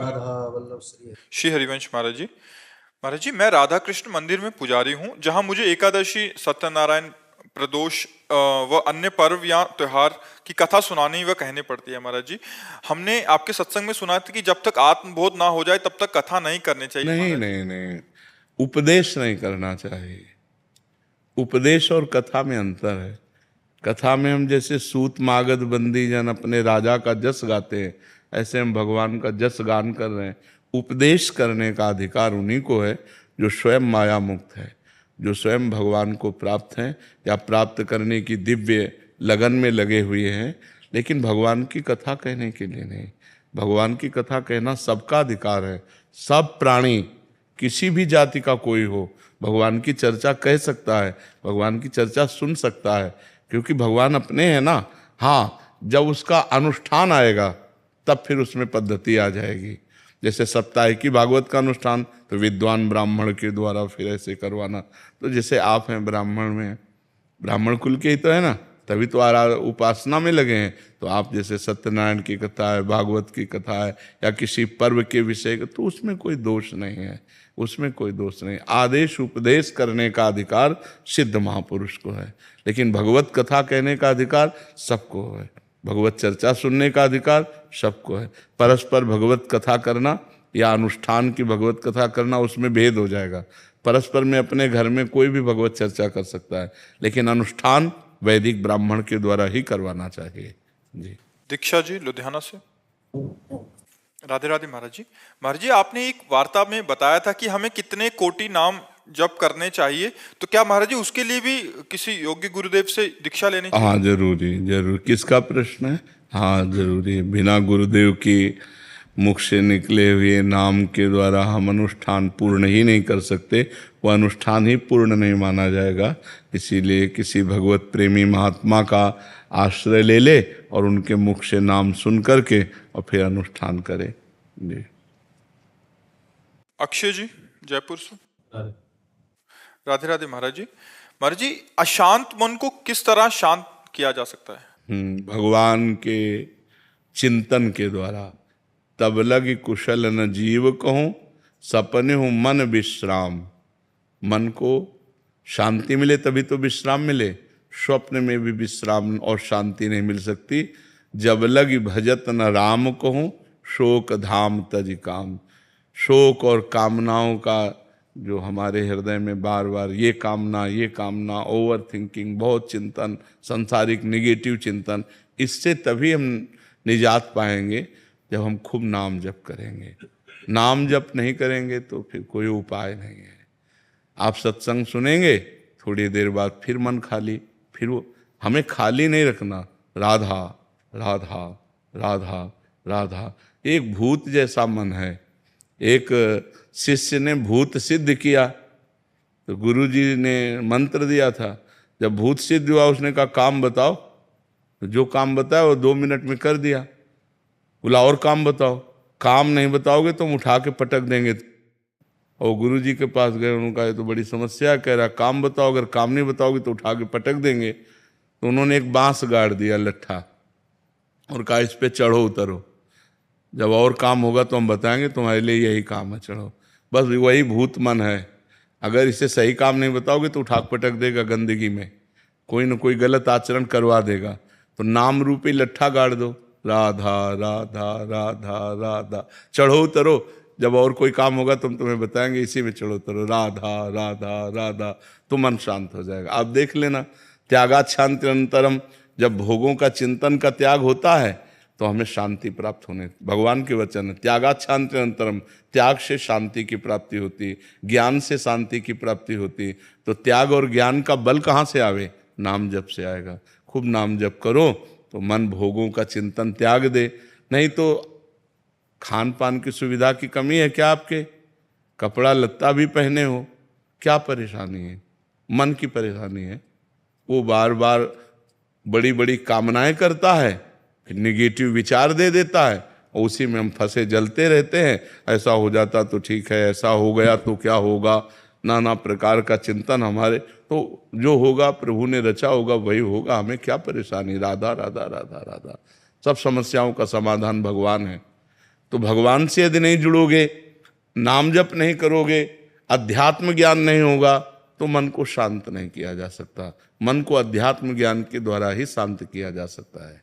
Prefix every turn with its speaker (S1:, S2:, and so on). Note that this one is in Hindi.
S1: राधा वल्लभ श्री।
S2: श्री हरिवंश महाराज जी। महाराज जी, मैं राधा कृष्ण मंदिर में पुजारी हूँ, जहाँ मुझे एकादशी, सत्यनारायण, प्रदोष व अन्य पर्व या त्योहार की कथा सुनानी व कहनी पड़ती है। महाराज जी, हमने आपके सत्संग में सुना था कि जब तक आत्मबोध ना हो जाए तब तक कथा नहीं करनी चाहिए।
S3: नहीं
S2: महाराज जी,
S3: नहीं नहीं, उपदेश नहीं करना चाहिए। उपदेश और कथा में अंतर है। कथा में हम जैसे सूत मागध बंदी जन अपने राजा का जस गाते हैं, ऐसे हम भगवान का जस गान कर रहे हैं। उपदेश करने का अधिकार उन्हीं को है जो स्वयं माया मुक्त है, जो स्वयं भगवान को प्राप्त हैं या प्राप्त करने की दिव्य लगन में लगे हुए हैं, लेकिन भगवान की कथा कहने के लिए नहीं। भगवान की कथा कहना सबका अधिकार है। सब प्राणी, किसी भी जाति का कोई हो, भगवान की चर्चा कह सकता है, भगवान की चर्चा सुन सकता है, क्योंकि भगवान अपने हैं ना। हाँ, जब उसका अनुष्ठान आएगा तब फिर उसमें पद्धति आ जाएगी। जैसे साप्ताहिकी भागवत का अनुष्ठान तो विद्वान ब्राह्मण के द्वारा फिर ऐसे करवाना। तो जैसे आप हैं ब्राह्मण में, ब्राह्मण कुल के ही तो है ना, तभी तो उपासना में लगे हैं। तो आप जैसे सत्यनारायण की कथा है, भागवत की कथा है, या किसी पर्व के विषय का, तो उसमें कोई दोष नहीं है, उसमें कोई दोष नहीं। आदेश उपदेश करने का अधिकार सिद्ध महापुरुष को है, लेकिन भगवत कथा कहने का अधिकार सबको है। भगवत चर्चा सुनने का अधिकार सबको है। परस्पर भगवत कथा करना या अनुष्ठान की भगवत कथा करना, उसमें भेद हो जाएगा। परस्पर में अपने घर में कोई भी भगवत चर्चा कर सकता है, लेकिन अनुष्ठान वैदिक ब्राह्मण के द्वारा ही करवाना चाहिए। जी।
S2: दीक्षा जी, लुधियाना से। राधे राधे महाराज जी। महाराज जी, आपने एक वार्ता में बताया था कि हमें कितने कोटि नाम जप करने चाहिए, तो क्या महाराज जी उसके लिए भी किसी योग्य गुरुदेव से दीक्षा लेनी चाहिए?
S3: हाँ, जरूरी जरूर। किसका प्रश्न है? हाँ, जरूरी। बिना गुरुदेव की मुख से निकले हुए नाम के द्वारा हम अनुष्ठान पूर्ण ही नहीं कर सकते, वह अनुष्ठान ही पूर्ण नहीं माना जाएगा। इसीलिए किसी भगवत प्रेमी महात्मा का आश्रय ले ले और उनके मुख से नाम सुन करके और फिर अनुष्ठान करे। जी।
S2: अक्षय जी, जयपुर से। राधे राधे महाराज जी। महाराज जी, अशांत मन को किस तरह शांत किया जा सकता है?
S3: भगवान के चिंतन के द्वारा। तब लग कुशल न जीव कहूँ, सपने हूँ मन विश्राम। मन को शांति मिले तभी तो विश्राम मिले। स्वप्न में भी विश्राम और शांति नहीं मिल सकती। जब लग भजत न राम कहूँ, शोक धाम तज काम। शोक और कामनाओं का जो हमारे हृदय में बार बार ये कामना, ओवर थिंकिंग, बहुत चिंतन, संसारिक निगेटिव चिंतन, इससे तभी हम निजात पाएंगे जब हम खूब नाम जप करेंगे। नाम जप नहीं करेंगे तो फिर कोई उपाय नहीं है। आप सत्संग सुनेंगे, थोड़ी देर बाद फिर मन खाली, फिर वो हमें खाली नहीं रखना। राधा राधा राधा राधा। एक भूत जैसा मन है। एक शिष्य ने भूत सिद्ध किया तो गुरुजी ने मंत्र दिया था। जब भूत सिद्ध हुआ उसने कहा काम बताओ, तो जो काम बताया वो 2 मिनट में कर दिया। बोला और काम बताओ, काम नहीं बताओगे तो हम उठा के पटक देंगे। और गुरुजी के पास गए, उन्होंने कहा ये तो बड़ी समस्या है। कह रहा काम बताओ, अगर काम नहीं बताओगे तो उठा के पटक देंगे। तो उन्होंने एक बांस गाड़ दिया, लट्ठा, और कहा इस पे चढ़ो उतरो, जब और काम होगा तो हम बताएंगे, तुम्हारे लिए यही काम है, चढ़ो। बस वही भूत मन है। अगर इसे सही काम नहीं बताओगे तो उठा पटक देगा गंदगी में, कोई ना कोई गलत आचरण करवा देगा। तो नाम रूपी लट्ठा गाड़ दो, राधा राधा राधा राधा, चढ़ो उतरो, जब और कोई काम होगा तुम तुम्हें बताएंगे, इसी में चढ़ो उतरो, राधा राधा राधा, तो मन शांत हो जाएगा। आप देख लेना, त्यागात् शांति अनंतरम। जब भोगों का चिंतन का त्याग होता है तो हमें शांति प्राप्त होने, भगवान के वचन है, त्यागात् शांति अनंतरम। त्याग से शांति की प्राप्ति होती, ज्ञान से शांति की प्राप्ति होती। तो त्याग और ज्ञान का बल कहाँ से आवे? नाम जप से आएगा। खूब नाम जप करो तो मन भोगों का चिंतन त्याग दे। नहीं तो खान पान की सुविधा की कमी है क्या आपके? कपड़ा लत्ता भी पहने हो, क्या परेशानी है? मन की परेशानी है। वो बार बार बड़ी बड़ी कामनाएं करता है, फिर निगेटिव विचार दे देता है, और उसी में हम फंसे जलते रहते हैं। ऐसा हो जाता तो ठीक है, ऐसा हो गया तो क्या होगा, नाना प्रकार का चिंतन हमारे। तो जो होगा प्रभु ने रचा होगा वही होगा, हमें क्या परेशानी? राधा राधा राधा राधा। सब समस्याओं का समाधान भगवान है। तो भगवान से यदि नहीं जुड़ोगे, नाम जप नहीं करोगे, अध्यात्म ज्ञान नहीं होगा, तो मन को शांत नहीं किया जा सकता। मन को अध्यात्म ज्ञान के द्वारा ही शांत किया जा सकता है।